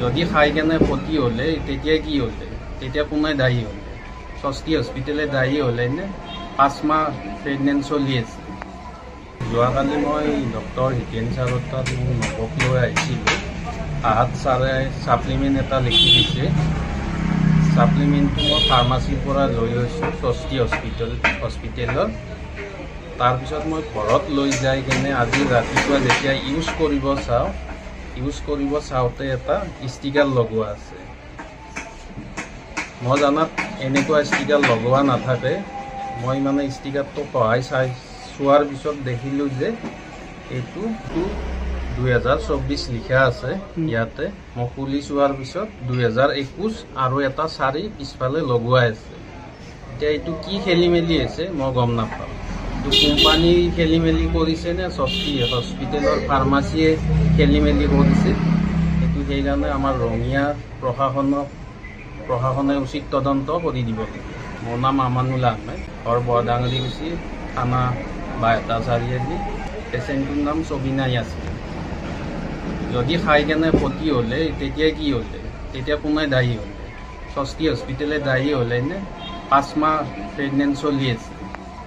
যদি খাই কেনে ক্ষতি হ'লে তেতিয়া কি হ'লে, তেতিয়া কোনে দায়ী হ'লে? ষষ্ঠী হস্পিটেলে দায়ী হ'লে নে? 5 মাহ প্ৰেগনেন্ট চলি আছে। যোৱাকালি মই ডক্টৰ হিতেন ছাৰৰ তাত মোৰ নবক লৈ আহিছিলোঁ। আহাত ছাৰে ছাপ্লিমেণ্ট এটা লিখি দিছে। ছাপ্লিমেণ্টটো মই ফাৰ্মাচীৰ পৰা লৈ গৈছোঁ ষষ্ঠী হস্পিটেলত। তাৰপিছত মই ঘৰত লৈ যাই কেনে আজি ৰাতিপুৱা যেতিয়া ইউজ কৰিব চাওঁতে এটা ষ্টিকাৰ লগোৱা আছে। মই জানাত এনেকুৱা ষ্টিকাৰ লগোৱা নাথাকে। মই মানে ষ্টিকাৰটো পঢ়াই চোৱাৰ পিছত দেখিলোঁ যে এইটো 2024 লিখা আছে ইয়াতে। মই খুলি চোৱাৰ পিছত 2021 আৰু এটা 4 পিছফালে লগোৱাই আছে। এতিয়া এইটো কি খেলি মেলি হৈছে মই গম নাপাওঁ। এইটো কোম্পানী খেলি মেলি কৰিছে নে ষষ্ঠী হস্পিটেলৰ ফাৰ্মাচীয়ে খেলি মেলি কৰিছে? এইটো সেইকাৰণে আমাৰ ৰঙিয়া প্ৰশাসনে উচিত তদন্ত কৰি দিব লাগে। মোৰ নাম আমানুল আহমেদ, ঘৰ বৰডাঙৰিকুছি, থানা 52 চাৰিআলি। পেচেণ্টটোৰ নাম ছবিনা ইয়াছিন। যদি খাই কেনে ক্ষতি হ'লে তেতিয়া কি হ'লে, তেতিয়া কোনে দায়ী হ'লে? ষষ্ঠী হস্পিটেলে দায়ী হ'লে নে? 5 মাহ প্ৰেগনেন্ট চলি আছে।